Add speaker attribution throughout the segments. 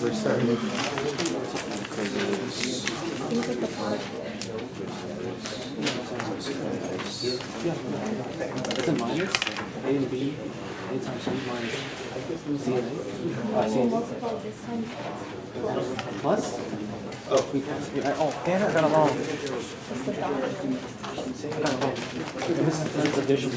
Speaker 1: we're starting.
Speaker 2: It's a minus a and b, a times b minus c and a. C and d. Plus?
Speaker 1: Oh,
Speaker 2: We plus. Oh, Hannah got along. I got along. This is addition.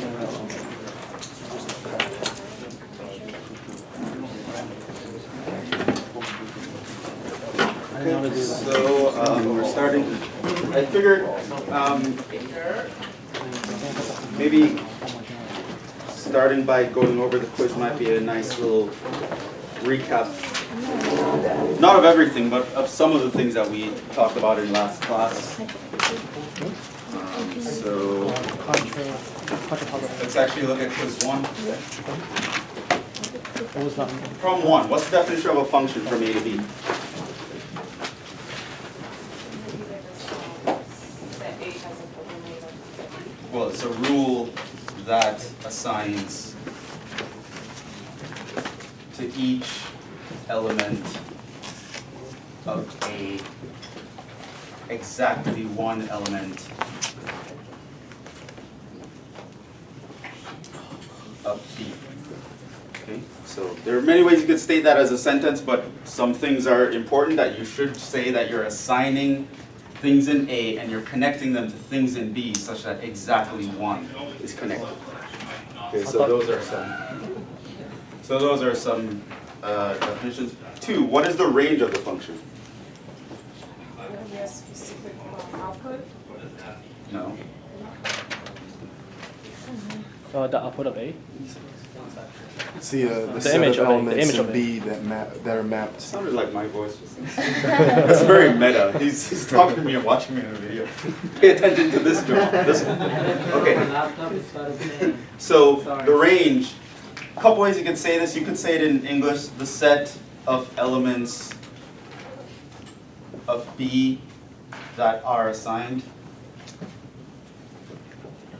Speaker 1: okay. So we're starting. I figured maybe starting by going over the quiz might be a nice little recap. Not of everything, but of some of the things that we talked about in last class. So let's actually look at quiz 1.
Speaker 2: What was that?
Speaker 1: From 1, what's the definition of a function from A to B? Well, it's a rule that assigns to each element of A exactly one element of B. Okay, so there are many ways you could state that as a sentence, but some things are important that you should say that you're assigning things in A and you're connecting them to things in B such that exactly one is connected. Okay, so those are some definitions. 2, what is the range of the function?
Speaker 3: Specific output.
Speaker 1: No.
Speaker 2: The output of A.
Speaker 4: It's the set
Speaker 2: image
Speaker 4: of
Speaker 2: of A,
Speaker 4: elements
Speaker 2: the image
Speaker 4: in
Speaker 2: of A.
Speaker 4: B that are mapped.
Speaker 1: Sounded like my voice. That's very meta. He's talking to me and watching me in a video. Pay attention to this one. This one. Okay. So the range. A couple ways you could say this. You could say it in English: the set of elements of B that are assigned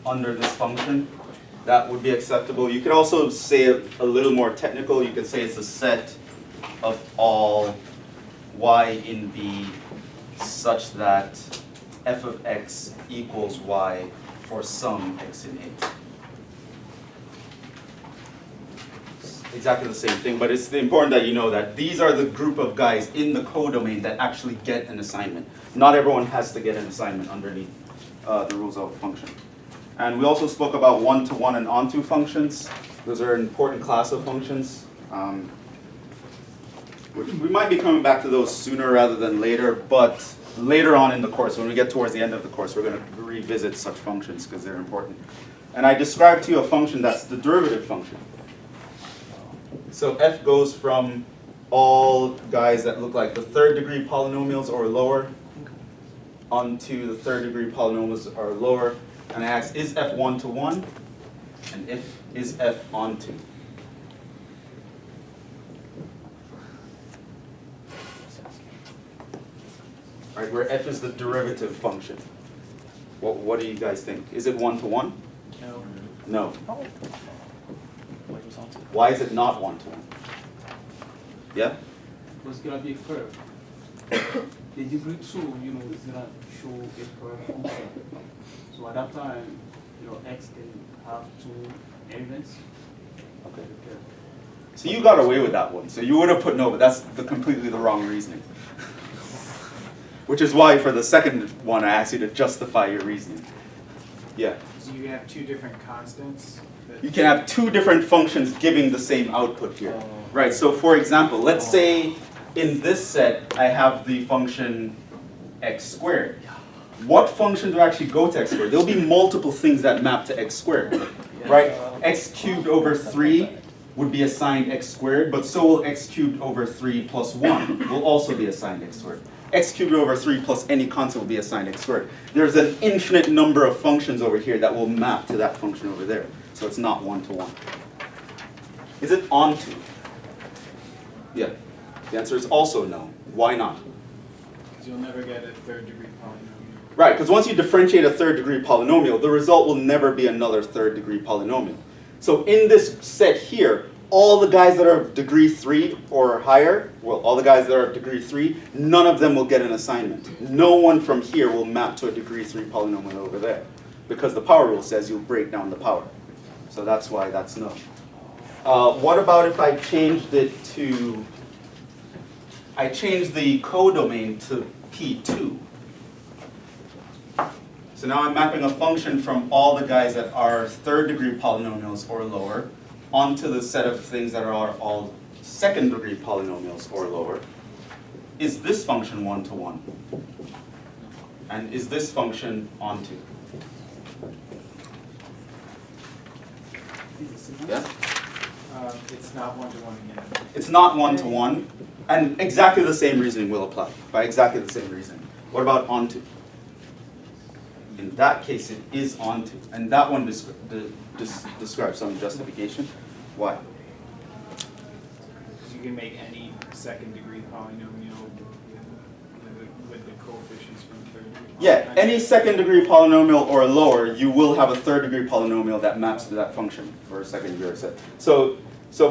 Speaker 1: under this function. That would be acceptable. You could also say it a little more technical. You could say it's a set of all y in B such that f of x equals y for some x in A. It's exactly the same thing, but it's important that you know that these are the group of guys in the codomain that actually get an assignment. Not everyone has to get an assignment underneath the rules of a function. And we also spoke about one-to-one and onto functions. Those are an important class of functions. We might be coming back to those sooner rather than later, but later on in the course, when we get towards the end of the course, we're going to revisit such functions because they're important. And I described to you a function that's the derivative function. So f goes from all guys that look like the third degree polynomials or lower onto the third degree polynomials or lower. And I ask, is f 1 to 1? And is f onto? All right, where f is the derivative function. What do you guys think? Is it 1 to 1?
Speaker 2: No.
Speaker 1: No. Why is it not 1 to 1? Yeah?
Speaker 5: It's gonna be a curve. The degree 2, is gonna show a curve function. So at that time, x can have 2 elements.
Speaker 1: Okay. So you got away with that one. So you would have put no, but that's completely the wrong reasoning. Which is why for the second one, I asked you to justify your reasoning. Yeah.
Speaker 6: So you have 2 different constants?
Speaker 1: You can have 2 different functions giving the same output here. Right, so for example, let's say in this set, I have the function x squared. What functions will actually go to x squared? There'll be multiple things that map to x squared, right? X cubed over 3 would be assigned x squared, but so will x cubed over 3 plus 1 will also be assigned x squared. X cubed over 3 plus any constant will be assigned x squared. There's an infinite number of functions over here that will map to that function over there. So it's not 1 to 1. Is it onto? Yeah. The answer is also no. Why not?
Speaker 6: Because you'll never get a third degree polynomial.
Speaker 1: Right, because once you differentiate a third degree polynomial, the result will never be another third degree polynomial. So in this set here, all the guys that are degree 3 or higher, well, all the guys that are degree 3, none of them will get an assignment. No one from here will map to a degree 3 polynomial over there, because the power rule says you'll break down the power. So that's why that's no. What about if I changed it to, I changed the codomain to P2. So now I'm mapping a function from all the guys that are 3rd degree polynomials or lower onto the set of things that are all 2nd degree polynomials or lower. Is this function 1-to-1? And is this function onto? Yeah?
Speaker 6: It's not 1-to-1 again.
Speaker 1: It's not 1-to-1, and exactly the same reasoning will apply, by exactly the same reasoning. What about onto? In that case, it is onto, and that one describes some justification. Why?
Speaker 6: Because you can make any 2nd degree polynomial with the coefficients from 3rd degree.
Speaker 1: Yeah, any 2nd degree polynomial or lower, you will have a 3rd degree polynomial that maps to that function for a 2nd degree set. So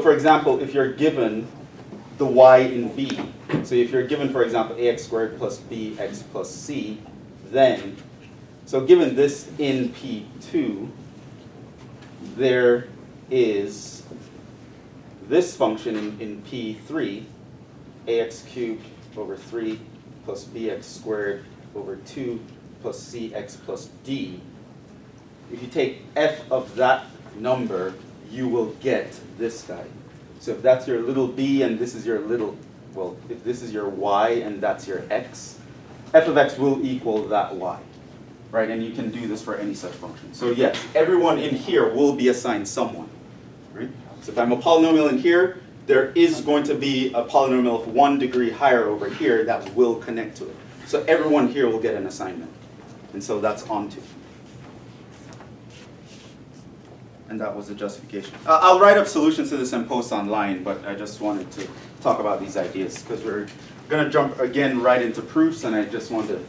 Speaker 1: for example, if you're given the y in B, so if you're given, for example, ax squared plus bx plus c, then, so given this in P2, there is this function in P3, ax cubed over 3 plus bx squared over 2 plus cx plus d. If you take f of that number, you will get this guy. So if that's your little b and this is your little, well, if this is your y and that's your x, f of x will equal that y, right? And you can do this for any such function. So yes, everyone in here will be assigned someone, right? So if I'm a polynomial in here, there is going to be a polynomial of 1 degree higher over here that will connect to it. So everyone here will get an assignment. And so that's onto. And that was the justification. I'll write up solutions to this and post online, but I just wanted to talk about these ideas because we're going to jump again right into proofs, and I just want to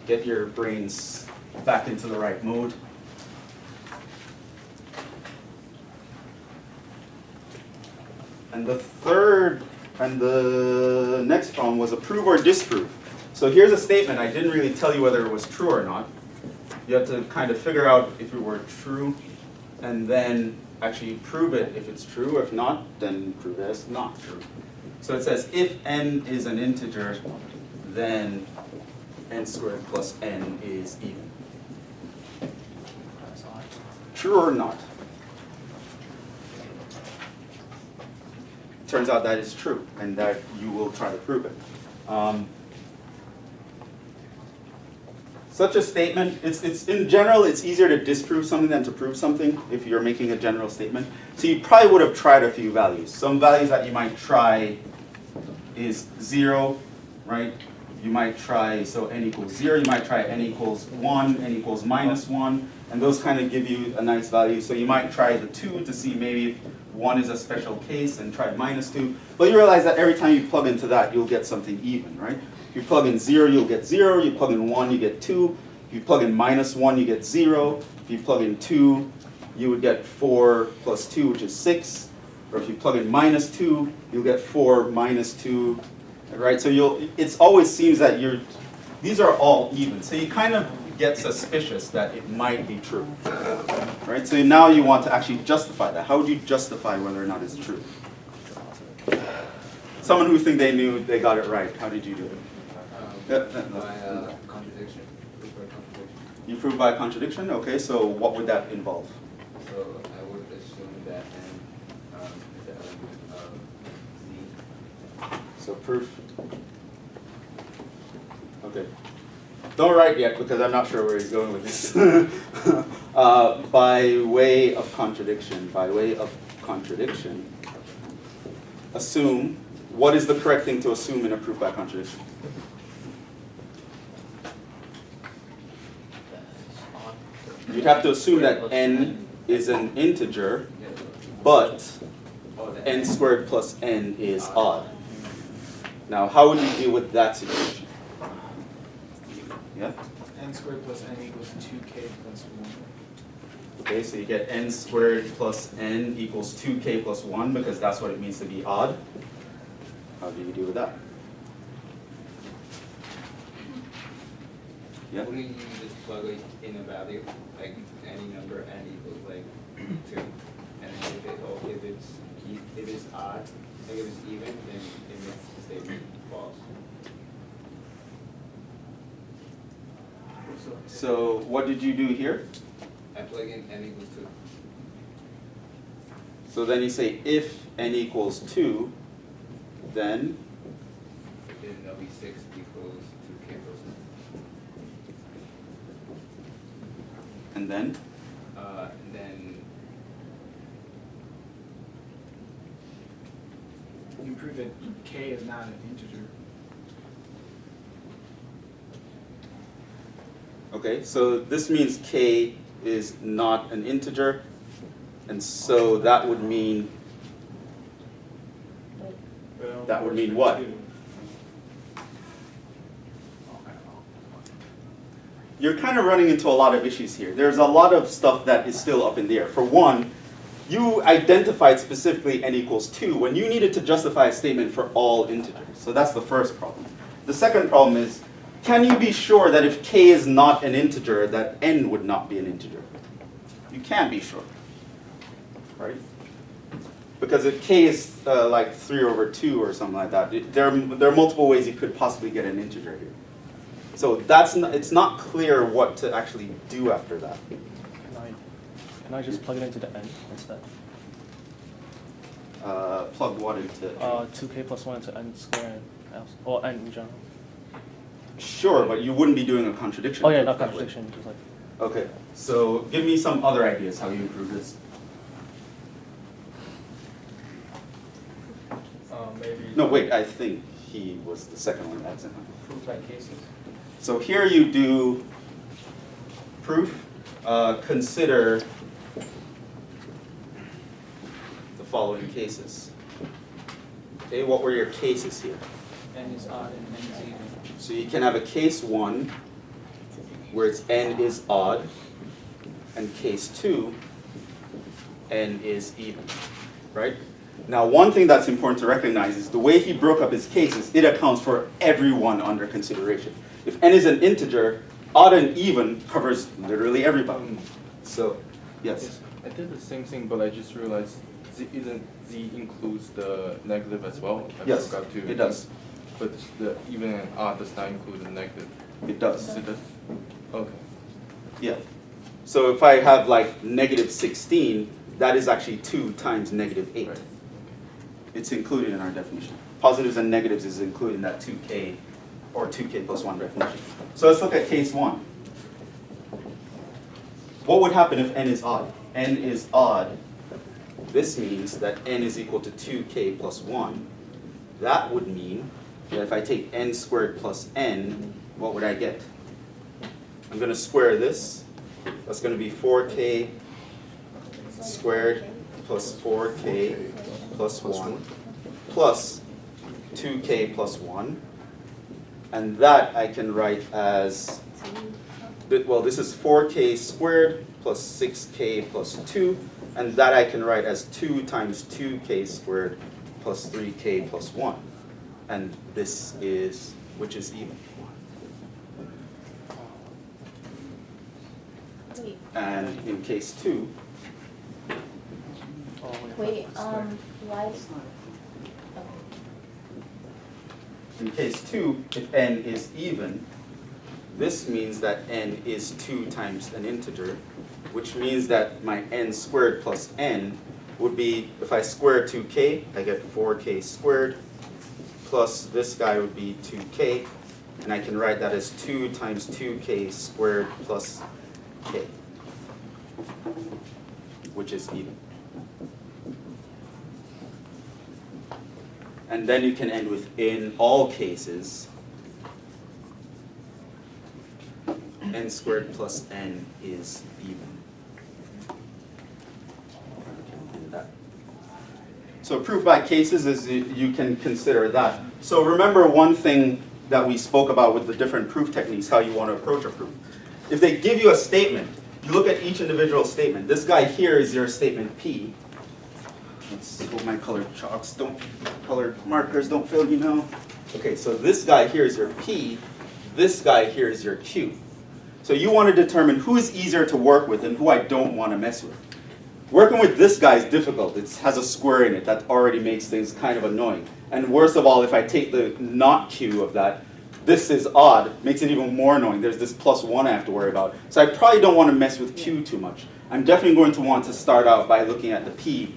Speaker 1: get your brains back into the right mode. And the third and the next problem was a prove or disprove. So here's a statement. I didn't really tell you whether it was true or not. You have to kind of figure out if it were true and then actually prove it if it's true. If not, then prove it as not true. So it says if n is an integer, then n squared plus n is even. True or not? Turns out that is true, and that you will try to prove it. Such a statement, it's in general, it's easier to disprove something than to prove something if you're making a general statement. So you probably would have tried a few values. Some values that you might try is 0, right? You might try, so n equals 0, you might try n equals 1, n equals minus 1, and those kind of give you a nice value. So you might try the 2 to see maybe if 1 is a special case and try minus 2. But you realize that every time you plug into that, you'll get something even, right? If you plug in 0, you'll get 0. You plug in 1, you get 2. If you plug in minus 1, you get 0. If you plug in 2, you would get 4 plus 2, which is 6. Or if you plug in minus 2, you'll get 4 minus 2, right? So it always seems that these are all even. So you kind of get suspicious that it might be true, right? So now you want to actually justify that. How would you justify whether or not it's true? Someone who think they knew they got it right, how did you do it?
Speaker 7: By contradiction.
Speaker 1: You prove by contradiction? Okay, so what would that involve?
Speaker 7: So I would assume that n is the element of z.
Speaker 1: So proof. Okay. Don't write yet because I'm not sure where he's going with this. By way of contradiction, assume, what is the correct thing to assume in a proof by contradiction? You'd have to assume that n is an integer, but n squared plus n is odd. Now, how would you deal with that situation? Yeah?
Speaker 6: N squared plus n equals 2k plus 1.
Speaker 1: Okay, so you get n squared plus n equals 2k plus 1 because that's what it means to be odd. How do you deal with that? Yeah?
Speaker 7: Wouldn't you just plug like in a value, like any number n equals like 2, and then if it's odd, like if it's even, then it makes the statement false.
Speaker 1: So what did you do here?
Speaker 7: I plug in n equals 2.
Speaker 1: So then you say if n equals 2, then
Speaker 7: Then that'll be 6 equals 2k plus 1.
Speaker 1: and then
Speaker 7: And then
Speaker 6: You prove that k is not an integer.
Speaker 1: okay, so this means k is not an integer, and so that would mean
Speaker 6: Well,
Speaker 1: That would mean
Speaker 6: for
Speaker 1: what?
Speaker 6: 2.
Speaker 1: you're kind of running into a lot of issues here. There's a lot of stuff that is still up in the air. For one, you identified specifically n equals 2 when you needed to justify a statement for all integers. So that's the first problem. The second problem is, can you be sure that if k is not an integer, that n would not be an integer? You can't be sure, right? Because if k is like 3 over 2 or something like that, there are multiple ways you could possibly get an integer here. So it's not clear what to actually do after that.
Speaker 2: Can I just plug it into the n instead?
Speaker 1: Plug what into?
Speaker 2: 2k plus 1 into n squared, or n in general.
Speaker 1: Sure, but you wouldn't be doing a contradiction.
Speaker 2: Oh yeah,
Speaker 1: proof
Speaker 2: not
Speaker 1: that way.
Speaker 2: contradiction, just like.
Speaker 1: Okay, so give me some other ideas how you improve this.
Speaker 8: Maybe
Speaker 1: No, wait, I think he was the second one. That's it.
Speaker 8: proof by cases.
Speaker 1: So here you do proof. Consider the following cases. Okay, what were your cases here?
Speaker 5: N is odd and n is even.
Speaker 1: So you can have a case 1 where it's n is odd, and case 2, n is even, right? Now one thing that's important to recognize is the way he broke up his cases, it accounts for everyone under consideration. If n is an integer, odd and even covers literally everybody. So, yes?
Speaker 9: I did the same thing, but I just realized z includes the negative as well. I
Speaker 1: Yes,
Speaker 9: forgot to.
Speaker 1: it does.
Speaker 9: But the even and odd does not include the negative.
Speaker 1: It does.
Speaker 9: It does? Okay.
Speaker 1: Yeah. So if I have like negative 16, that is actually 2 times negative 8.
Speaker 9: Right.
Speaker 1: It's included in our definition. Positives and negatives is included in that 2k or 2k plus 1 definition. So let's look at case 1. What would happen if n is odd? N is odd. This means that n is equal to 2k plus 1. That would mean that if I take n squared plus n, what would I get? I'm going to square this. That's going to be 4k squared plus 4k plus 1 plus 2k plus 1. And that I can write as, well, this is 4k squared plus 6k plus 2. And that I can write as 2 times 2k squared plus 3k plus 1. And this is, which is even.
Speaker 3: Wait,
Speaker 1: And in case 2,
Speaker 3: wait, why?
Speaker 1: in case 2, if n is even, this means that n is 2 times an integer, which means that my n squared plus n would be, if I square 2k, I get 4k squared, plus this guy would be 2k, and I can write that as 2 times 2k squared plus k, which is even. And then you can end with, in all cases, n squared plus n is even. So proof by cases is you can consider that. So remember one thing that we spoke about with the different proof techniques, how you want to approach a proof. If they give you a statement you look at each individual statement. This guy here is your statement P. Let's hope my colored markers don't fail me now. Okay, so this guy here is your P. This guy here is your Q. So you want to determine who is easier to work with and who I don't want to mess with. Working with this guy is difficult. It has a square in it. That already makes things kind of annoying. And worst of all, if I take the not Q of that, this is odd, makes it even more annoying. There's this +1 I have to worry about. So I probably don't want to mess with Q too much. I'm definitely going to want to start out by looking at the P,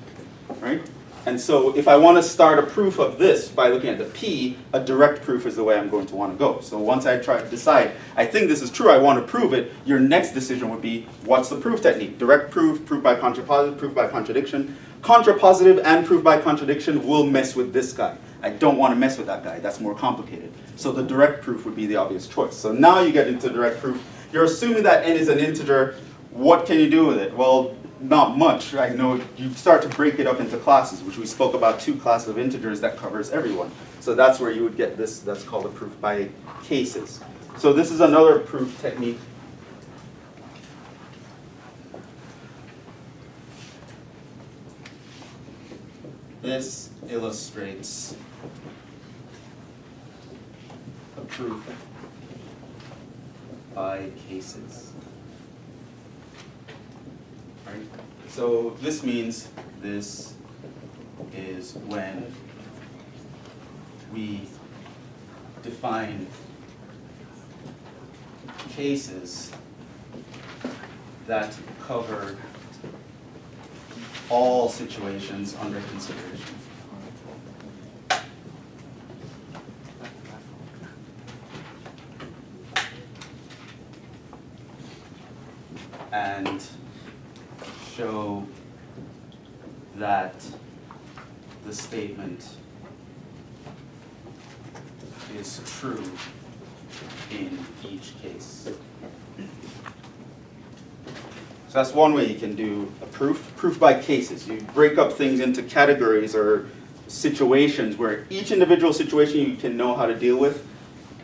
Speaker 1: right? And so if I want to start a proof of this by looking at the P, a direct proof is the way I'm going to want to go. So once I try to decide, I think this is true, I want to prove it, your next decision would be, what's the proof technique? Direct proof, proof by contrapositive, proof by contradiction. Contrapositive and proof by contradiction will mess with this guy. I don't want to mess with that guy, that's more complicated. So the direct proof would be the obvious choice. So now you get into direct proof. You're assuming that n is an integer. What can you do with it? Well, not much. I know you start to break it up into classes, which we spoke about 2 classes of integers that covers everyone. So that's where you would get this, that's called a proof by cases. So this is another proof technique. This illustrates a proof by cases. Right? So this means this is when we define cases that cover all situations under consideration. And show that the statement is true in each case. So that's one way you can do a proof by cases. You break up things into categories or situations where each individual situation you can know how to deal with,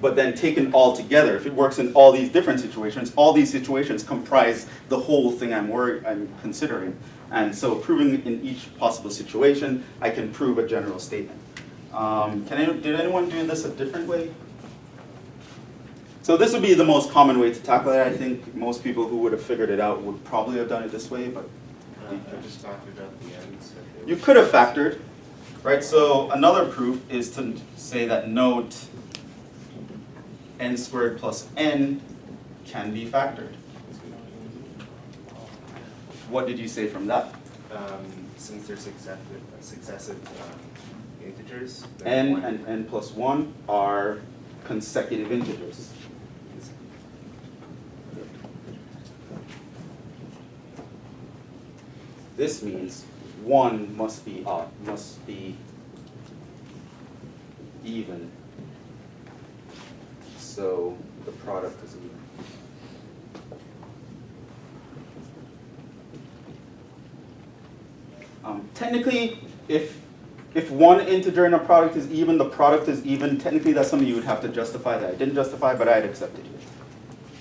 Speaker 1: but then taken all together, if it works in all these different situations, all these situations comprise the whole thing I'm considering. And so proving in each possible situation, I can prove a general statement. Did anyone do this a different way? So this would be the most common way to tackle it. I think most people who would have figured it out would probably have done it this way, but
Speaker 4: I just factored out the ends.
Speaker 1: you could have factored, right? So another proof is to say that note n squared plus n can be factored. What did you say from that?
Speaker 4: Since they're successive integers,
Speaker 1: N and n plus 1 are consecutive integers. This means 1 must be odd, must be even. So the product is even. Technically, if one integer in a product is even, the product is even, technically that's something you would have to justify that I didn't justify, but I'd accepted it.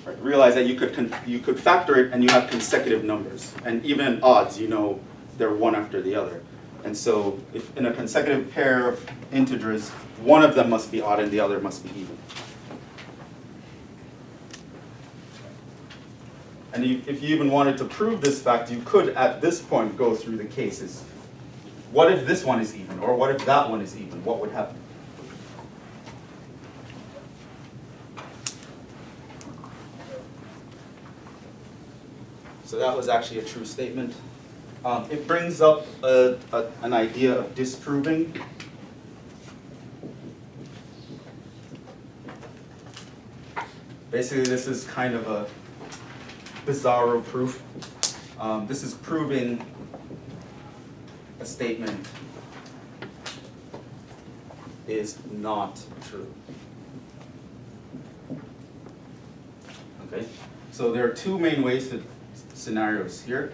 Speaker 1: Right? Realize that you could factor it and you have consecutive numbers. And even in odds, you know they're one after the other. And so if in a consecutive pair of integers, one of them must be odd and the other must be even. And if you even wanted to prove this fact, you could at this point go through the cases. What if this one is even? Or what if that one is even? What would happen? So that was actually a true statement. It brings up an idea of disproving. Basically, this is kind of a bizarro proof. This is proving a statement is not true. Okay, so there are two main ways to scenarios here.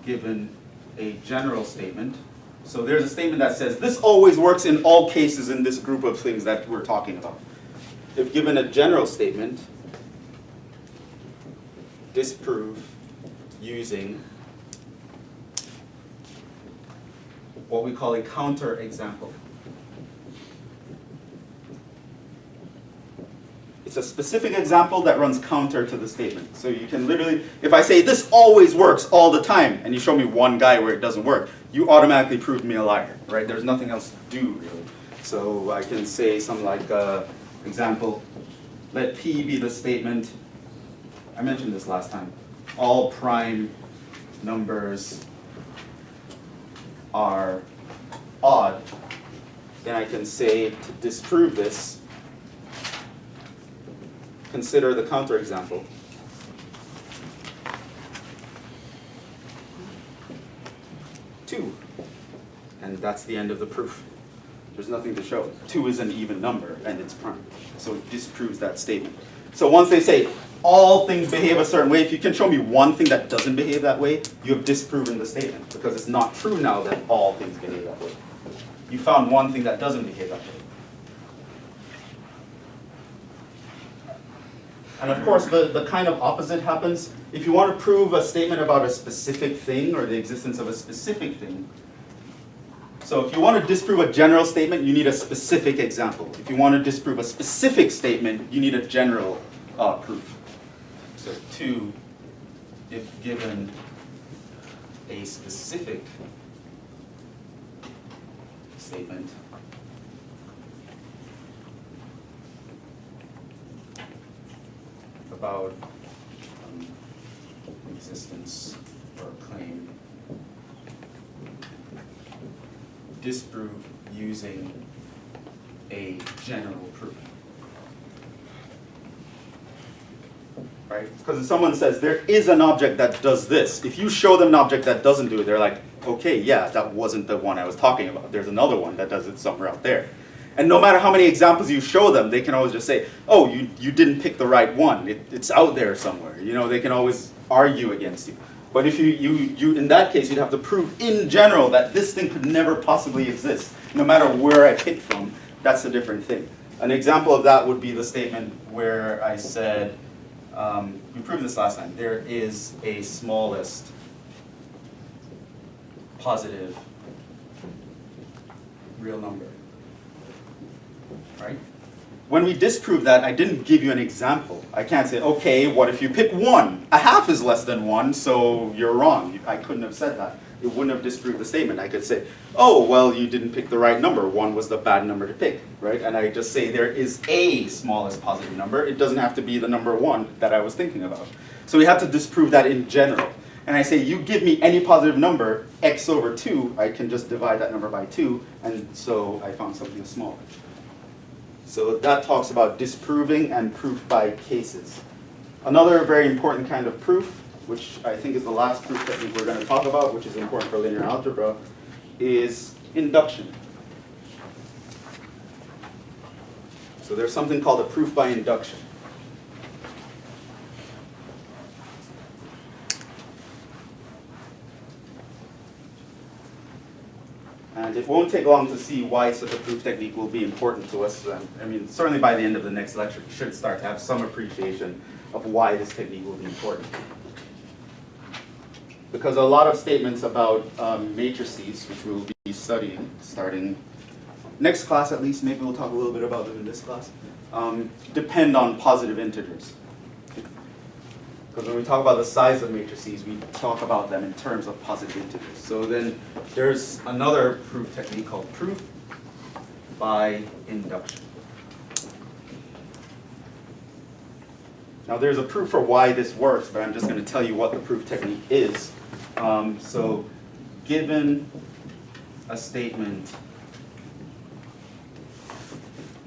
Speaker 1: Given a general statement. So there's a statement that says this always works in all cases in this group of things that we're talking about. If given a general statement, disprove using what we call a counterexample. It's a specific example that runs counter to the statement. So you can literally, if I say this always works all the time, and you show me one guy where it doesn't work, you automatically proved me a liar, right? There's nothing else to do, really. So I can say something like, example, let P be the statement, I mentioned this last time, all prime numbers are odd. Then I can say, to disprove this, consider the counterexample. Two. And that's the end of the proof. There's nothing to show. 2 is an even number, and it's prime. So it disproves that statement. So once they say all things behave a certain way, if you can show me one thing that doesn't behave that way, you have disproven the statement, because it's not true now that all things behave that way. You found one thing that doesn't behave that way. And of course, the kind of opposite happens. If you want to prove a statement about a specific thing or the existence of a specific thing, so if you want to disprove a general statement, you need a specific example. If you want to disprove a specific statement, you need a general proof. So 2, if given a specific statement, about existence or claim, disprove using a general proof. Right? Because if someone says there is an object that does this, if you show them an object that doesn't do it, they're like, okay, yeah, that wasn't the one I was talking about. There's another one that does it somewhere out there. And no matter how many examples you show them, they can always just say, oh, you didn't pick the right one. It's out there somewhere. You know, they can always argue against you. But if you in that case, you'd have to prove in general that this thing could never possibly exist, no matter where I picked from. That's a different thing. An example of that would be the statement where I said, we proved this last time, there is a smallest positive real number. Right? When we disprove that, I didn't give you an example. I can't say, okay, what if you pick 1? A half is less than 1, so you're wrong. I couldn't have said that. It wouldn't have disproved the statement. I could say, oh, well, you didn't pick the right number. 1 was the bad number to pick, right? And I just say there is a smallest positive number. It doesn't have to be the number 1 that I was thinking about. So we have to disprove that in general. And I say, you give me any positive number, x over 2, I can just divide that number by 2, and so I found something smaller. So that talks about disproving and proof by cases. Another very important kind of proof, which I think is the last proof technique we're going to talk about, which is important for linear algebra, is induction. So there's something called a proof by induction. And it won't take long to see why such a proof technique will be important to us. I mean, certainly by the end of the next lecture, you should start to have some appreciation of why this technique will be important. Because a lot of statements about matrices, which we'll be studying starting next class at least, maybe we'll talk a little bit about them in this class, depend on positive integers. Because when we talk about the size of matrices, we talk about them in terms of positive integers. So then there's another proof technique called proof by induction. Now there's a proof for why this works, but I'm just going to tell you what the proof technique is. So given a statement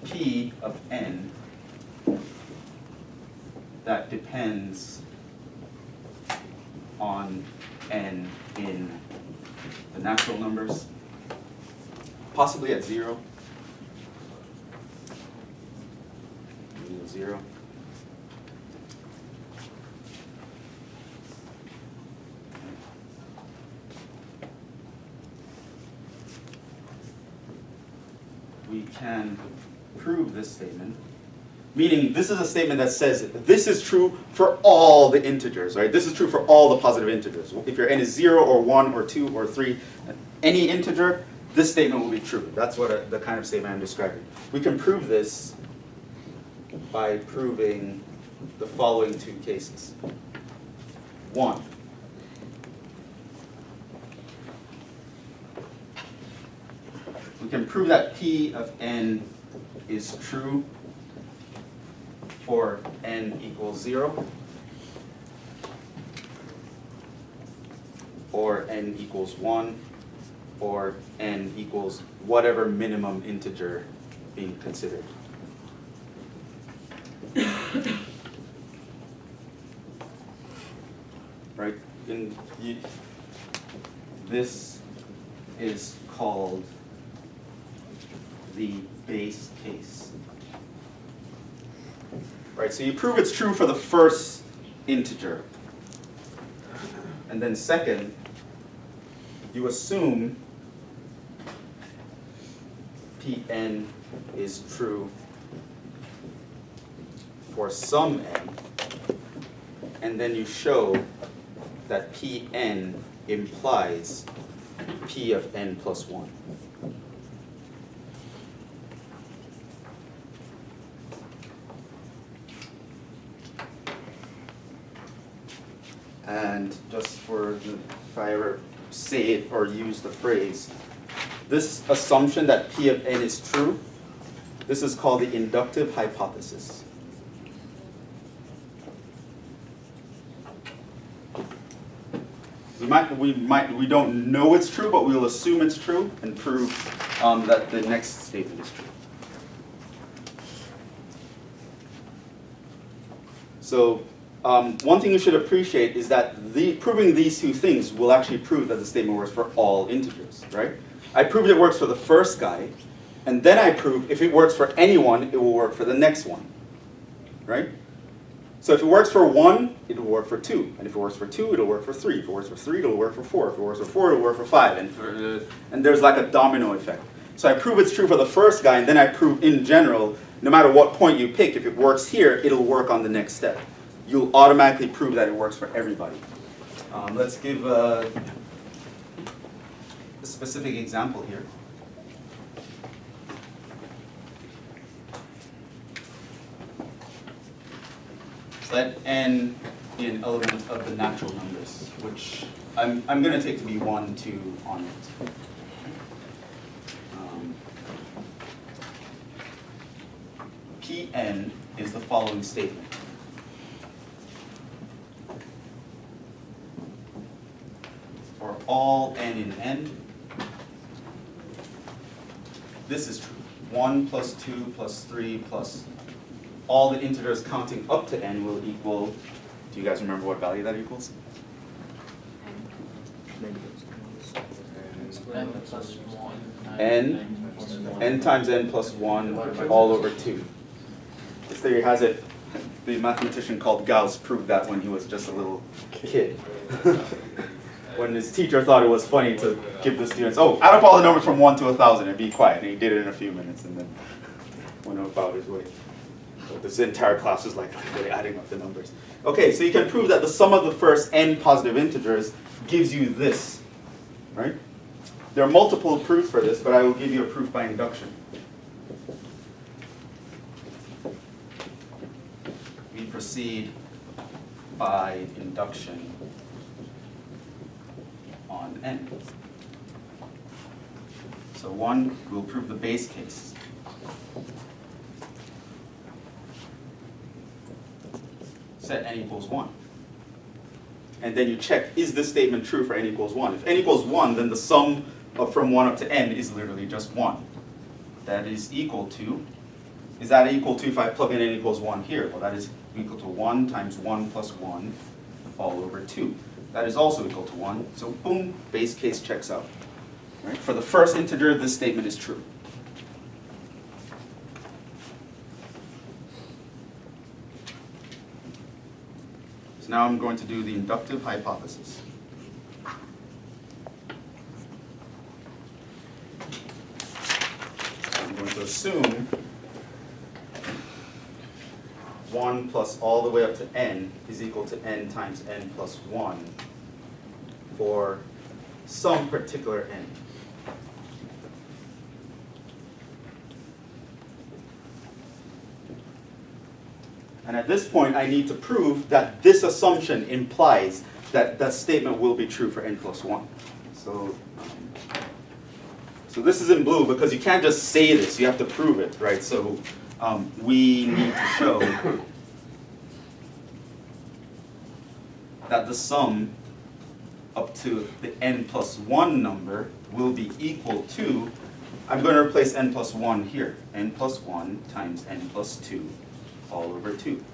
Speaker 1: P of n that depends on n in the natural numbers, possibly at 0. 0. We can prove this statement Meaning this is a statement that says this is true for all the integers, right? This is true for all the positive integers. If your n is 0 or 1 or 2 or 3, any integer, this statement will be true. That's what the kind of statement I'm describing. We can prove this by proving the following two cases. 1. We can prove that P of n is true for n equals 0 or n equals 1 or n equals whatever minimum integer being considered. Right? This is called the base case. Right, so you prove it's true for the first integer. And then second, you assume Pn is true for some n, and then you show that Pn implies P of n plus 1. And just for if I ever say it or use the phrase, this assumption that P of n is true, this is called the inductive hypothesis. We don't know it's true, but we'll assume it's true and prove that the next statement is true. So one thing you should appreciate is that proving these two things will actually prove that the statement works for all integers, right? I proved it works for the first guy, and then I prove if it works for anyone, it will work for the next one, right? So if it works for 1, it will work for 2. And if it works for 2, it'll work for 3. If it works for 3, it'll work for 4. If it works for 4, it'll work for 5. And there's like a domino effect. So I prove it's true for the first guy, and then I prove in general, no matter what point you pick, if it works here, it'll work on the next step. You'll automatically prove that it works for everybody. Let's give a specific example here. Let n be an element of the natural numbers, which I'm going to take to be 1, 2 on it. Pn is the following statement. For all n in n, this is true. 1 plus 2 plus 3 plus all the integers counting up to n will equal, do you guys remember what value that equals?
Speaker 8: N plus 1.
Speaker 1: N times n plus 1 all over 2. This theory has it, the mathematician called Gauss proved that when he was just a little kid. When his teacher thought it was funny to give the students, oh, add up all the numbers from 1 to 1,000 and be quiet. And he did it in a few minutes and then went about his way. So this entire class was like really adding up the numbers. Okay, so you can prove that the sum of the first n positive integers gives you this, right? There are multiple proofs for this, but I will give you a proof by induction. We proceed by induction on n. So 1, we'll prove the base case. Set n equals 1. And then you check, is this statement true for n equals 1? If n equals 1, then the sum of from 1 up to n is literally just 1. That is equal to, is that equal to if I plug in n equals 1 here? Well, that is equal to 1 times 1 plus 1 all over 2. That is also equal to 1. So boom, base case checks out. Right? For the first integer, this statement is true. So now I'm going to do the inductive hypothesis. So I'm going to assume 1 plus all the way up to n is equal to n times n plus 1 for some particular n. And at this point, I need to prove that this assumption implies that that statement will be true for n plus 1. So this is in blue because you can't just say this, you have to prove it, right? So we need to show that the sum up to the n plus 1 number will be equal to, I'm going to replace n plus 1 here, n plus 1 times n plus 2 all over 2.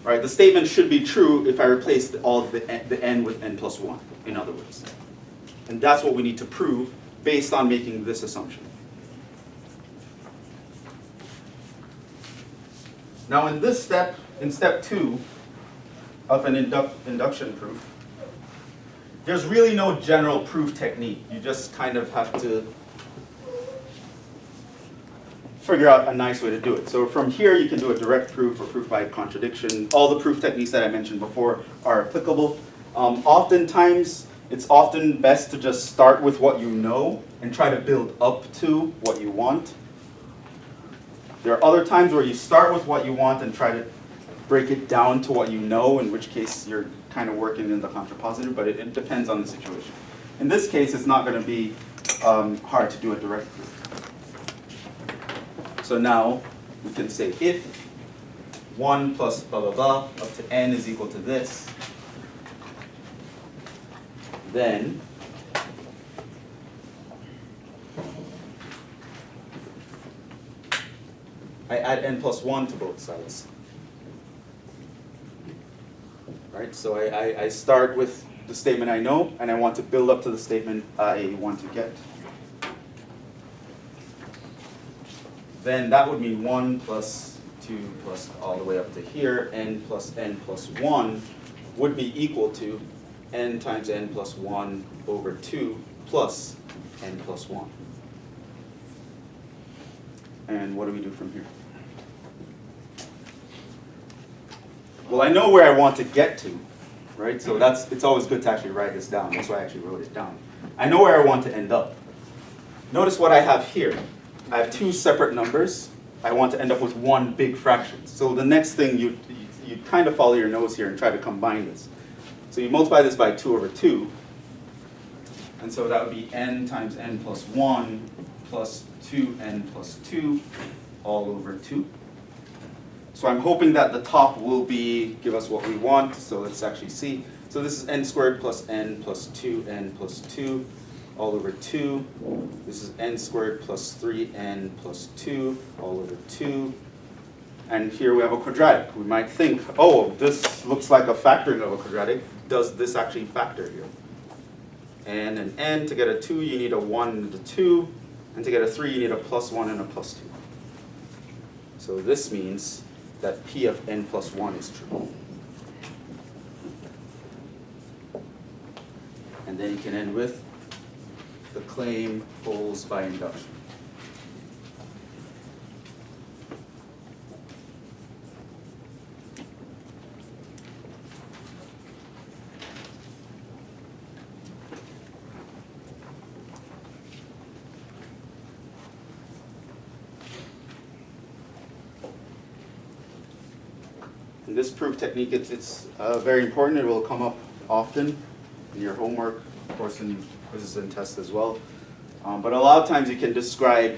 Speaker 1: Right? The statement should be true if I replace all of the n with n plus 1, in other words. And that's what we need to prove based on making this assumption. Now in this step, in step 2 of an induction proof, there's really no general proof technique. You just kind of have to figure out a nice way to do it. So from here you can do a direct proof or proof by contradiction. All the proof techniques that I mentioned before are applicable. Oftentimes, it's often best to just start with what you know and try to build up to what you want. There are other times where you start with what you want and try to break it down to what you know, in which case you're kind of working in the contrapositive, but it depends on the situation. In this case, it's not going to be hard to do a direct proof. So now we can say if 1 plus blah blah blah up to n is equal to this, then I add n plus 1 to both sides. Right? So I start with the statement I know, and I want to build up to the statement I want to get. Then that would mean 1 plus 2 plus all the way up to here, n plus 1 would be equal to n times n plus 1 over 2 plus n plus 1. And what do we do from here? Well, I know where I want to get to, right? So it's always good to actually write this down. That's why I actually wrote it down. I know where I want to end up. Notice what I have here. I have two separate numbers. I want to end up with one big fraction. So the next thing, you kind of follow your nose here and try to combine this. So you multiply this by 2 over 2. And so that would be n times n plus 1 plus 2n plus 2 all over 2. So I'm hoping that the top will give us what we want. So let's actually see. So this is n squared plus n plus 2n plus 2 all over 2. This is n squared plus 3n plus 2 all over 2. And here we have a quadratic. We might think, oh, this looks like a factoring of a quadratic. Does this actually factor here? And an n, to get a 2, you need a 1 and a 2. And to get a 3, you need a plus 1 and a plus 2. So this means that p of n plus 1 is true. And then you can end with the claim holds by induction. And this proof technique, it's very important. It will come up often in your homework, of course, in quizzes and tests as well. But a lot of times you can describe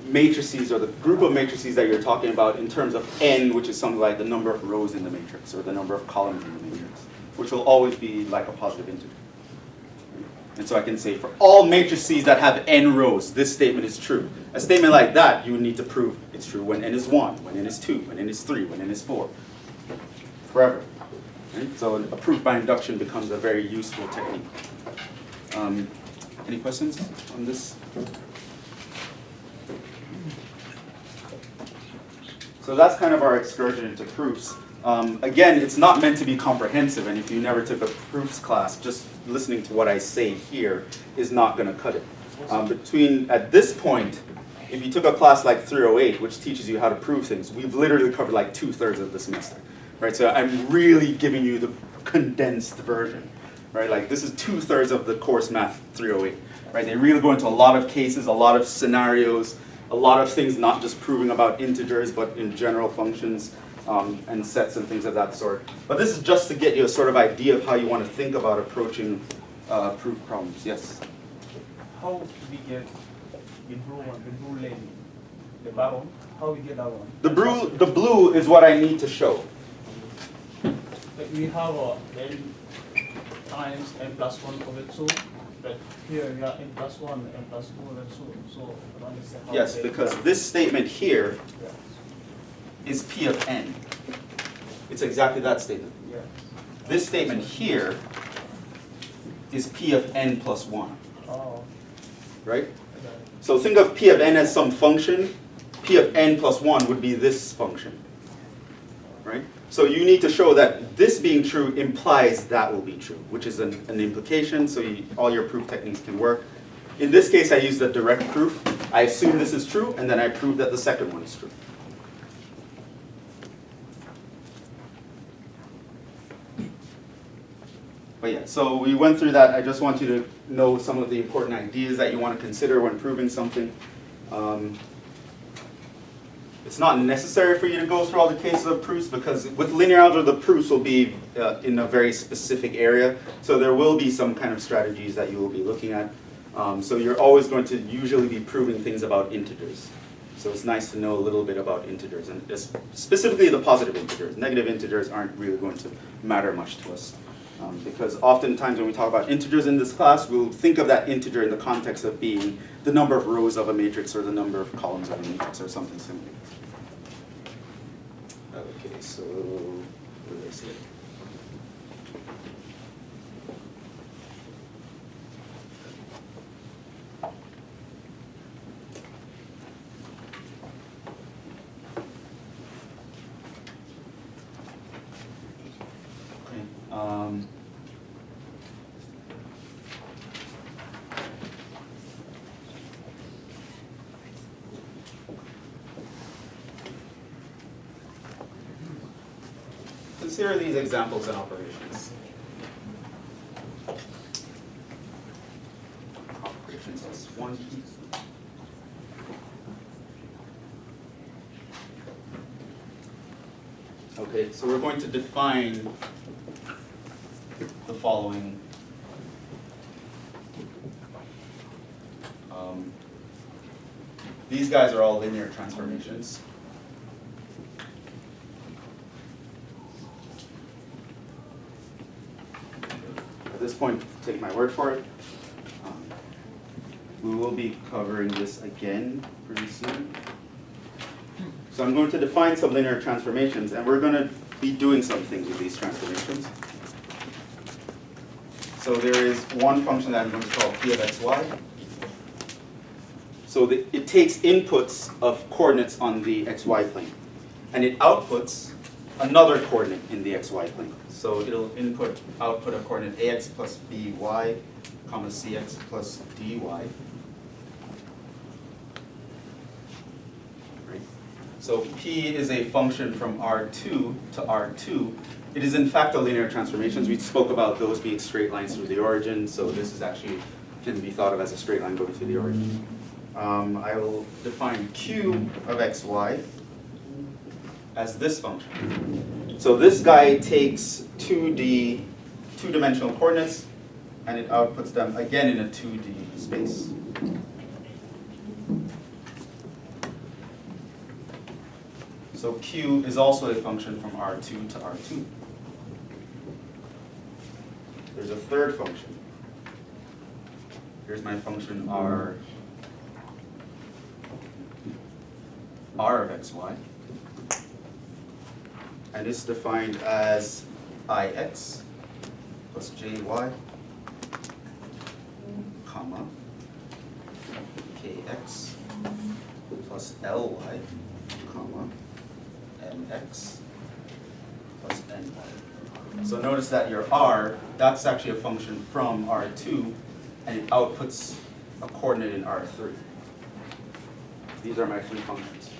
Speaker 1: matrices or the group of matrices that you're talking about in terms of n, which is something like the number of rows in the matrix or the number of columns in the matrix, which will always be like a positive integer. And so I can say for all matrices that have n rows, this statement is true. A statement like that, you would need to prove it's true when n is 1, when n is 2, when n is 3, when n is 4, forever. Right? So a proof by induction becomes a very useful technique. Any questions on this? So that's kind of our excursion into proofs. Again, it's not meant to be comprehensive, and if you never took a proofs class, just listening to what I say here is not going to cut it. At this point, if you took a class like 308, which teaches you how to prove things, we've literally covered like 2/3 of the semester, right? So I'm really giving you the condensed version, right? Like this is 2/3 of the course Math 308, right? They really go into a lot of cases, a lot of scenarios, a lot of things, not just proving about integers, but in general functions and sets and things of that sort. But this is just to get you a sort of idea of how you want to think about approaching proof problems. Yes?
Speaker 5: How we get the blue lane, the baron, how we get that one?
Speaker 1: The blue is what I need to show.
Speaker 5: Like we have n times n plus 1 over 2, but here we are n plus 1, n plus 2 over 2. So I don't understand how
Speaker 1: Yes,
Speaker 5: we get
Speaker 1: because
Speaker 5: that.
Speaker 1: this statement here
Speaker 5: Yeah.
Speaker 1: is P of n. It's exactly that statement.
Speaker 5: Yeah.
Speaker 1: This statement here is P of n plus 1,
Speaker 5: Oh,
Speaker 1: right?
Speaker 5: okay.
Speaker 1: So think of P of n as some function. P of n plus 1 would be this function, right? So you need to show that this being true implies that will be true, which is an implication, so all your proof techniques can work. In this case, I use the direct proof. I assume this is true, and then I prove that the second one is true. But yeah, so we went through that. I just want you to know some of the important ideas that you want to consider when proving something. It's not necessary for you to go through all the cases of proofs because with linear algebra, the proofs will be in a very specific area. So there will be some kind of strategies that you will be looking at. So you're always going to usually be proving things about integers. So it's nice to know a little bit about integers, and specifically the positive integers. Negative integers aren't really going to matter much to us. Because oftentimes when we talk about integers in this class, we'll think of that integer in the context of being the number of rows of a matrix or the number of columns of a matrix or something similar. Okay, so where is it? Consider these examples and operations. Operations as one key. Okay, so we're going to define the following. These guys are all linear transformations. At this point, take my word for it. We will be covering this again pretty soon. So I'm going to define some linear transformations, and we're going to be doing some things with these transformations. So there is one function that I'm going to call P of xy. So it takes inputs of coordinates on the xy plane, and it outputs another coordinate in the xy plane. So it'll output a coordinate ax plus by, comma cx plus dy. Right? So P is a function from R2 to R2. It is in fact a linear transformation. We spoke about those being straight lines through the origin, so this is actually can be thought of as a straight line going through the origin. I will define Q of xy as this function. So this guy takes 2-dimensional coordinates and it outputs them again in a 2D space. So Q is also a function from R2 to R2. There's a third function. Here's my function R of xy. And it's defined as ix plus jy, comma, kx plus ly, comma, mx plus ny. So notice that your r, that's actually a function from R2, and it outputs a coordinate in R3. These are my two functions.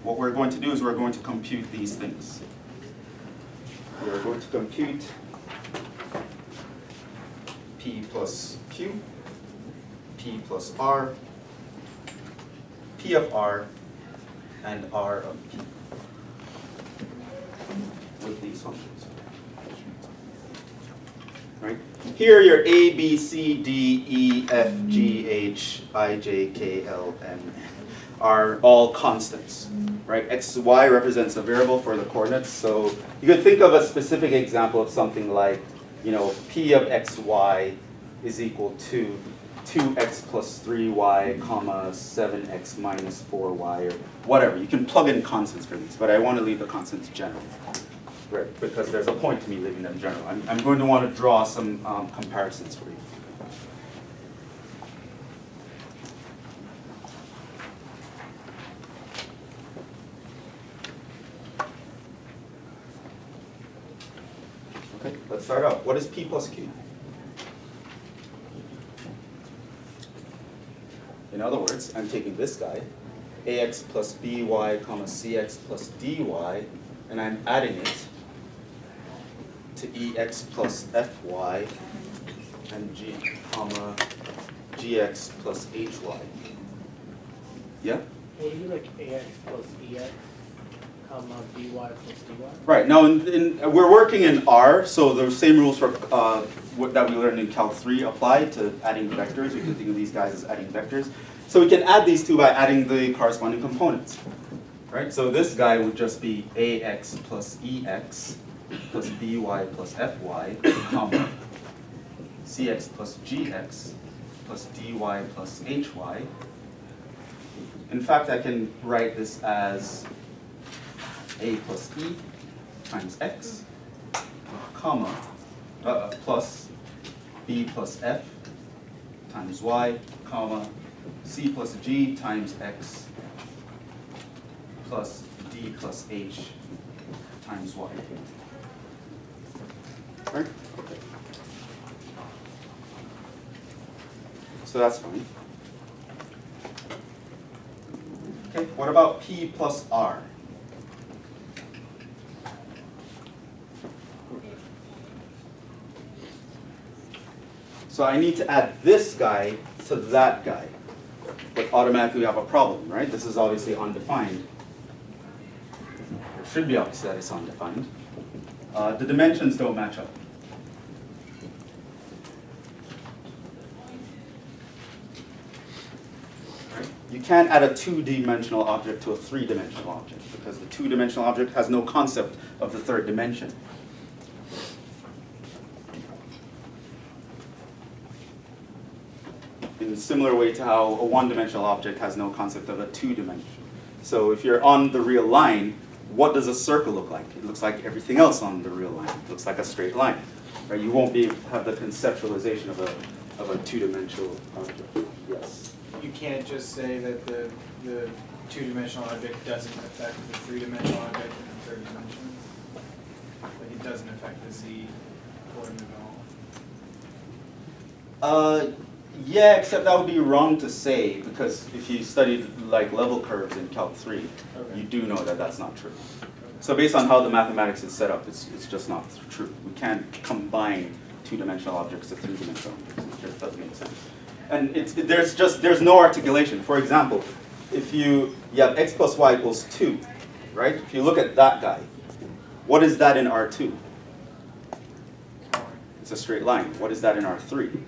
Speaker 1: What we're going to do is we're going to compute these things. We're going to compute P plus Q, P plus R, P of R, and R of P with these functions. Right? Here your A, B, C, D, E, F, G, H, I, J, K, L, M are all constants. Right? X, Y represents a variable for the coordinates. So you could think of a specific example of something like, you know, P of X, Y is equal to 2x plus 3y, comma 7x minus 4y, or whatever. You can plug in constants for these, but I want to leave the constants general. Right, because there's a point to me leaving them general. I'm going to want to draw some comparisons for you. Okay, let's start out. What is P plus Q? In other words, I'm taking this guy, ax plus by, comma cx plus dy, and I'm adding it to ex plus fy and g, comma gx plus hy. Yeah?
Speaker 2: Would it be like ax plus ex, comma by plus dy?
Speaker 1: Right, now we're working in R, so the same rules for that we learned in Calc 3 apply to adding vectors. We can think of these guys as adding vectors. So we can add these two by adding the corresponding components. Right, so this guy would just be ax plus ex plus by plus fy, comma cx plus gx plus dy plus hy. In fact, I can write this as a plus e times x, comma, plus b plus f times y, comma, c plus g times x plus d plus h times y. Right? Okay. So that's fine. Okay, what about P plus R? So I need to add this guy to that guy, but automatically we have a problem, right? This is obviously undefined. It should be obvious that it's undefined. The dimensions don't match up. Right? You can't add a two-dimensional object to a three-dimensional object because the two-dimensional object has no concept of the third dimension. In a similar way to how a one-dimensional object has no concept of a two-dimension. So if you're on the real line, what does a circle look like? It looks like everything else on the real line. It looks like a straight line. Right? You won't be able to have the conceptualization of a two-dimensional object. Yes.
Speaker 6: You can't just say that the two-dimensional object doesn't affect the three-dimensional object in the third dimension. Like it doesn't affect the z coordinate at all.
Speaker 1: Yeah, except that would be wrong to say because if you studied like level curves in Calc 3,
Speaker 6: Okay.
Speaker 1: you do know that that's not true. So based on how the mathematics is set up, it's just not true. We can't combine two-dimensional objects to three-dimensional objects. It just doesn't make sense. And there's no articulation. For example, if you have x plus y equals 2, right? If you look at that guy, what is that in R2? It's a straight line. What is that in R3?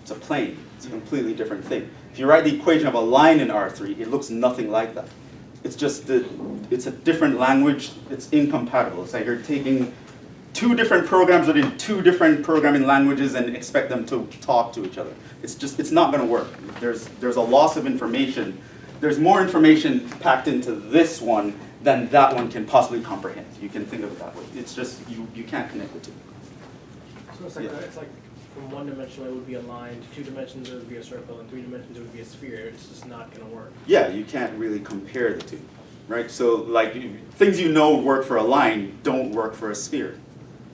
Speaker 1: It's a plane. It's a completely different thing. If you write the equation of a line in R3, it looks nothing like that. It's just it's a different language. It's incompatible. It's like you're taking two different programs within two different programming languages and expect them to talk to each other. It's not going to work. There's a loss of information. There's more information packed into this one than that one can possibly comprehend. You can think of it that way. It's just you can't connect the two.
Speaker 2: So it's like, it's like from one dimension it would be a line, to two dimensions it would be a circle, and three dimensions it would be a sphere. It's just not going to work.
Speaker 1: Yeah, you can't really compare the two, right? So like things you know work for a line don't work for a sphere,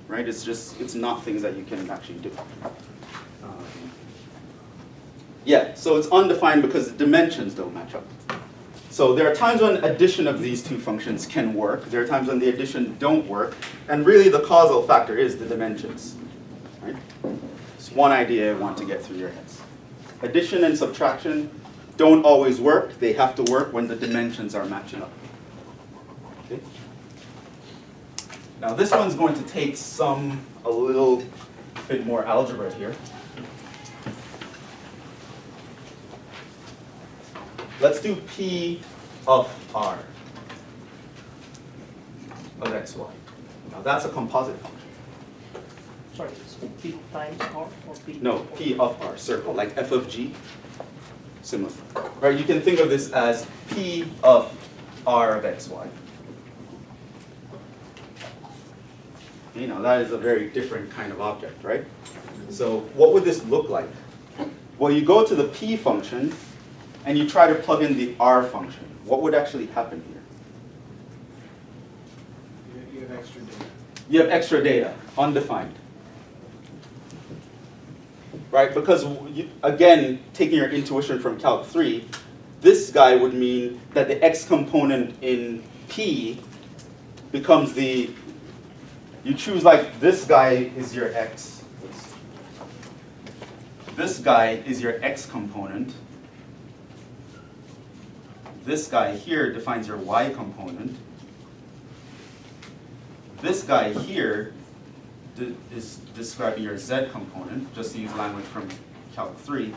Speaker 1: right? It's not things that you can actually do. Yeah, so it's undefined because the dimensions don't match up. So there are times when addition of these two functions can work. There are times when the addition don't work. And really the causal factor is the dimensions. Right? It's one idea I want to get through your heads. Addition and subtraction don't always work. They have to work when the dimensions are matching up. Okay? Now this one's going to take a little bit more algebra here. Let's do P of R of xy. Now that's a composite function.
Speaker 2: Sorry, it's P times R or P?
Speaker 1: No, P of R, circle, like f of g. Similar. Right, you can think of this as P of R of xy. You know, that is a very different kind of object, right? So what would this look like? Well, you go to the P function and you try to plug in the R function. What would actually happen here?
Speaker 6: You have extra data.
Speaker 1: You have extra data, undefined. Right, because again, taking your intuition from Calc 3, this guy would mean that the x component in P becomes you choose like this guy is your x. This guy is your x component. This guy here defines your y component. This guy here is describing your z component, just to use language from Calc 3.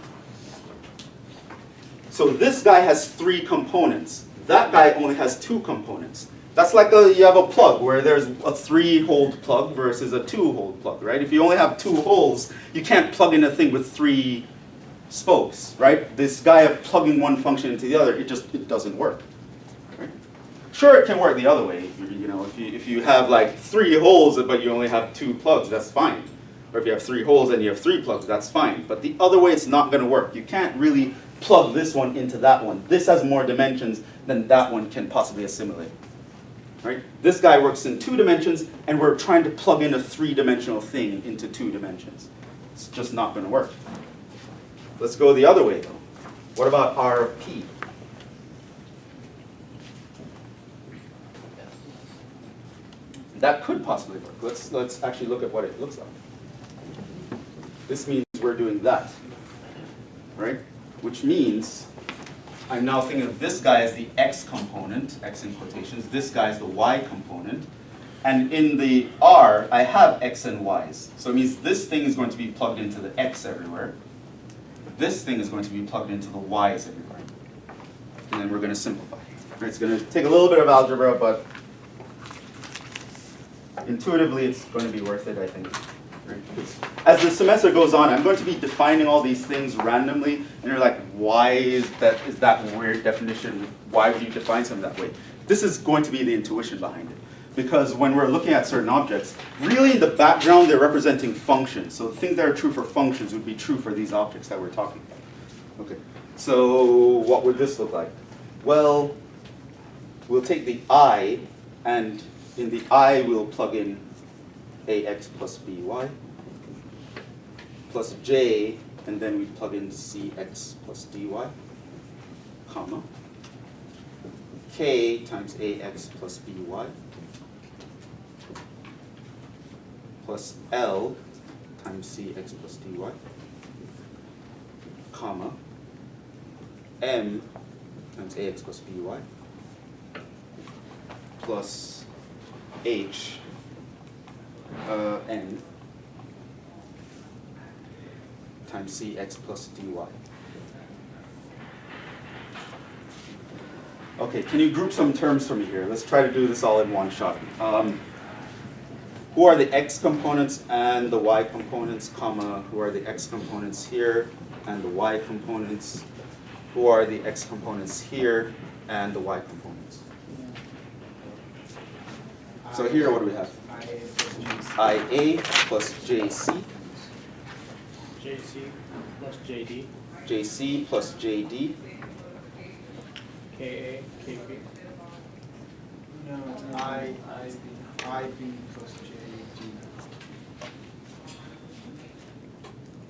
Speaker 1: So this guy has 3 components. That guy only has 2 components. That's like you have a plug where there's a 3-hole plug versus a 2-hole plug, right? If you only have 2 holes, you can't plug in a thing with 3 spokes, right? This guy of plugging one function into the other, it doesn't work. Right? Sure, it can work the other way. You know, if you have like 3 holes but you only have 2 plugs, that's fine. Or if you have 3 holes and you have 3 plugs, that's fine. But the other way, it's not going to work. You can't really plug this one into that one. This has more dimensions than that one can possibly assimilate. Right? This guy works in 2 dimensions, and we're trying to plug in a 3-dimensional thing into 2 dimensions. It's just not going to work. Let's go the other way, though. What about R of P? That could possibly work. Let's actually look at what it looks like. This means we're doing that, right? Which means I'm now thinking of this guy as the x component, x in quotations. This guy is the y component. And in the R, I have x and y's. So it means this thing is going to be plugged into the x everywhere. This thing is going to be plugged into the y's everywhere. And then we're going to simplify. Right, it's going to take a little bit of algebra, but intuitively it's going to be worth it, I think. Right? As the semester goes on, I'm going to be defining all these things randomly, and you're like, why is that weird definition? Why would you define something that way? This is going to be the intuition behind it. Because when we're looking at certain objects, really in the background they're representing functions. So the things that are true for functions would be true for these objects that we're talking about. Okay, so what would this look like? Well, we'll take the I, and in the I we'll plug in ax plus by, plus j, and then we plug in cx plus dy, comma, k times ax plus by, plus L times cx plus dy, comma, m times ax plus by, plus h, n times cx plus dy. Okay, can you group some terms for me here? Let's try to do this all in one shot. Who are the x components and the y components, comma, who are the x components here and the y components? Who are the x components here and the y components? So here, what do we have? IA plus JC.
Speaker 2: JC plus JD.
Speaker 1: JC plus JD.
Speaker 2: KA, KP.
Speaker 6: No, IB plus JD.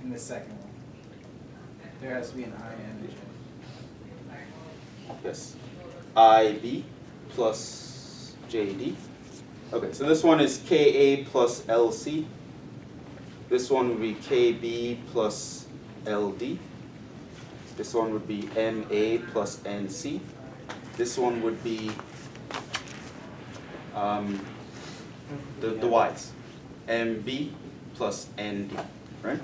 Speaker 6: In the second one. There has to be an I and a J.
Speaker 1: Yes. IB plus JD. Okay, so this one is KA plus LC. This one would be KB plus LD. This one would be MA plus NC. This one would be the Y's. MB plus ND, right?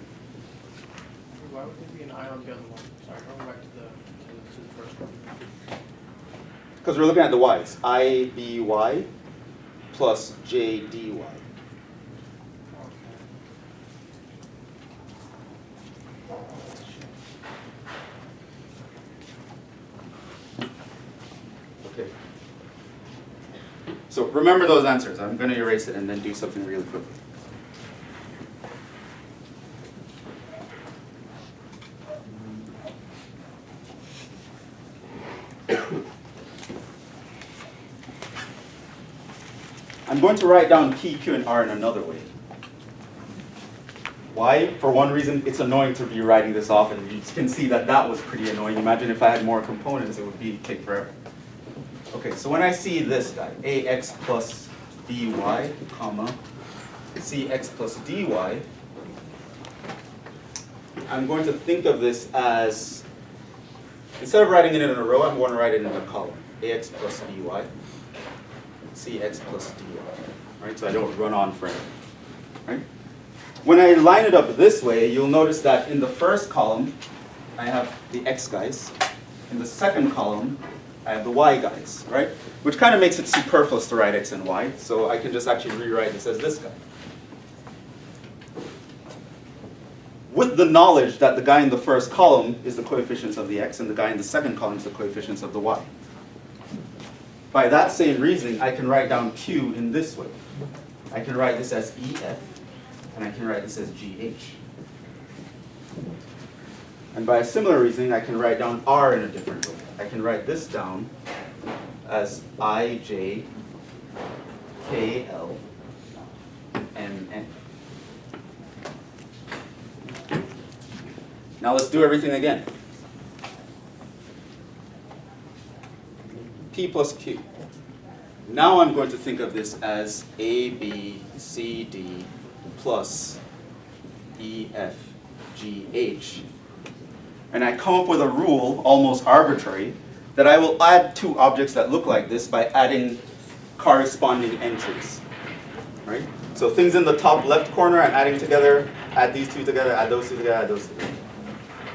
Speaker 2: Why would there be an I on the other one? Sorry, going back to the first one.
Speaker 1: Because we're looking at the Y's. IBY plus JDY. Okay. So remember those answers. I'm going to erase it and then do something really quickly. I'm going to write down P, Q, and R in another way. Why? For one reason, it's annoying to be writing this off, and you can see that that was pretty annoying. Imagine if I had more components, it would take forever. Okay, so when I see this guy, AX plus BY, comma, CX plus DY, I'm going to think of this as, instead of writing it in a row, I'm going to write it in a column. AX plus BY, CX plus DY, right? So I don't run on forever, right? When I line it up this way, you'll notice that in the first column, I have the X guys. In the second column, I have the Y guys, right? Which kind of makes it superfluous to write X and Y, so I can just actually rewrite this as this guy. With the knowledge that the guy in the first column is the coefficients of the X and the guy in the second column is the coefficients of the Y. By that same reasoning, I can write down Q in this way. I can write this as EF, and I can write this as GH. And by a similar reasoning, I can write down R in a different way. I can write this down as IJ, KL, MN. Now let's do everything again. P plus Q. Now I'm going to think of this as A, B, C, D plus E, F, G, H. And I come up with a rule, almost arbitrary, that I will add two objects that look like this by adding corresponding entries. Right? So things in the top left corner I'm adding together, add these two together, add those two together, add those two together.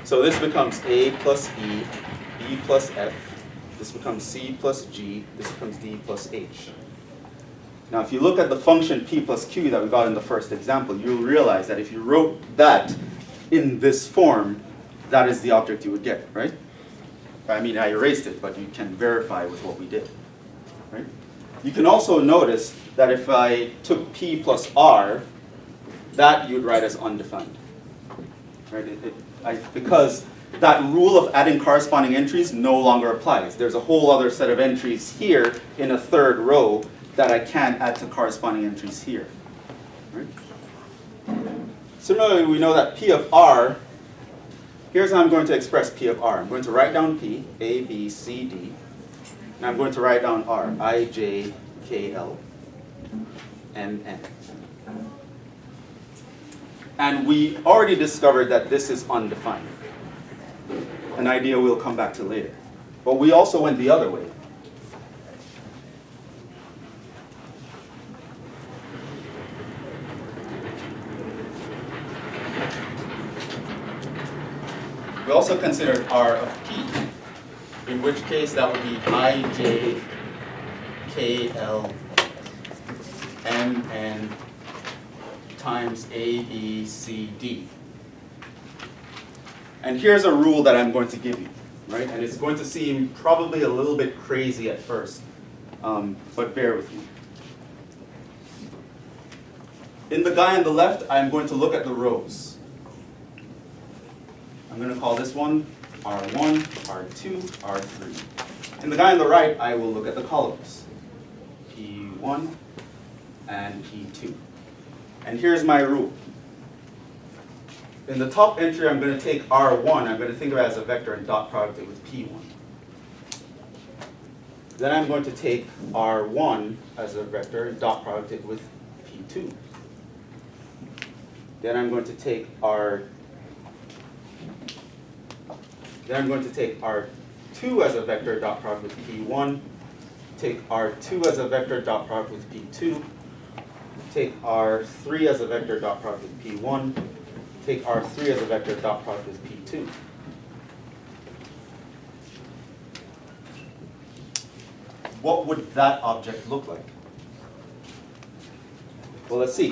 Speaker 1: So this becomes A plus E, B plus F, this becomes C plus G, this becomes D plus H. Now if you look at the function P plus Q that we got in the first example, you'll realize that if you wrote that in this form, that is the object you would get, right? I mean, I erased it, but you can verify with what we did, right? You can also notice that if I took P plus R, that you'd write as undefined, right? Because that rule of adding corresponding entries no longer applies. There's a whole other set of entries here in a third row that I can't add to corresponding entries here, right? Similarly, we know that P of R, here's how I'm going to express P of R. I'm going to write down P, A, B, C, D, and I'm going to write down R, I, J, K, L, M, N. And we already discovered that this is undefined. An idea we'll come back to later. But we also went the other way. We also considered R of P, in which case that would be I, J, K, L, M, N times A, B, C, D. And here's a rule that I'm going to give you, right? And it's going to seem probably a little bit crazy at first, but bear with me. In the guy on the left, I'm going to look at the rows. I'm going to call this one R1, R2, R3. In the guy on the right, I will look at the columns, P1 and P2. And here's my rule. In the top entry, I'm going to take R1, I'm going to think of it as a vector and dot product it with P1. Then I'm going to take R1 as a vector and dot product it with P2. Then I'm going to take R2 as a vector dot product with P1, take R2 as a vector dot product with P2, take R3 as a vector dot product with P1, take R3 as a vector dot product with P2. What would that object look like? Well, let's see.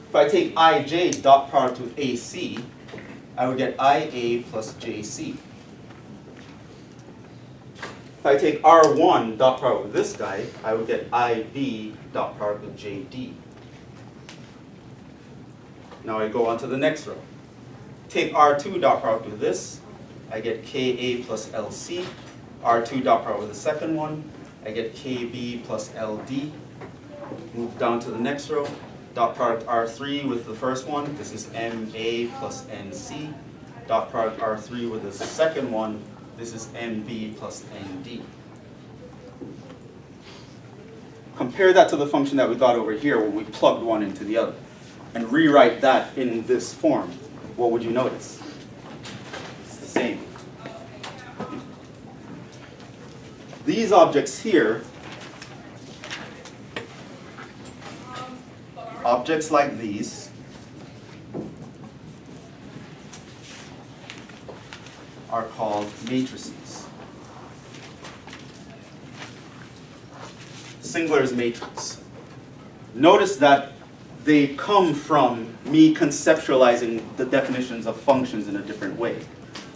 Speaker 1: If I take ij dot product with AC, I would get IA plus JC. If I take R1 dot product with this guy, I would get IB dot product with JD. Now I go on to the next row. Take R2 dot product with this, I get KA plus LC. R2 dot product with the second one, I get KB plus LD. Move down to the next row. Dot product R3 with the first one, this is MA plus NC. Dot product R3 with the second one, this is MB plus ND. Compare that to the function that we got over here when we plugged one into the other. And rewrite that in this form. What would you notice? It's the same. These objects here, objects like these, are called matrices. Singular is matrix. Notice that they come from me conceptualizing the definitions of functions in a different way.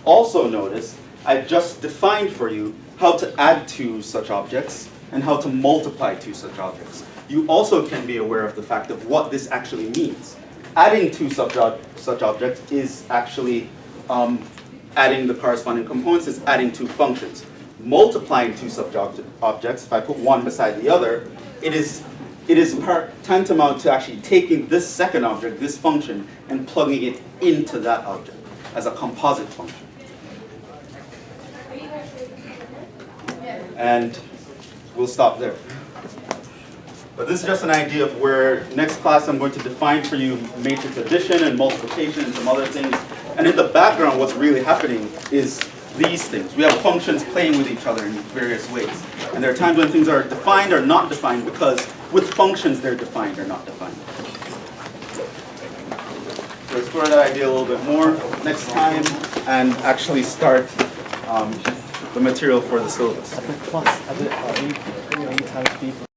Speaker 1: Also notice, I've just defined for you how to add two such objects and how to multiply two such objects. You also can be aware of the fact of what this actually means. Adding two such objects is actually adding the corresponding components, is adding two functions. Multiplying two objects, if I put one beside the other, it is tantamount to actually taking this second object, this function, and plugging it into that object as a composite function. And we'll stop there. But this is just an idea of where next class I'm going to define for you matrix addition and multiplication and some other things. And in the background, what's really happening is these things. We have functions playing with each other in various ways. And there are times when things are defined or not defined because with functions they're defined or not defined. So explore that idea a little bit more next time and actually start the material for the syllabus.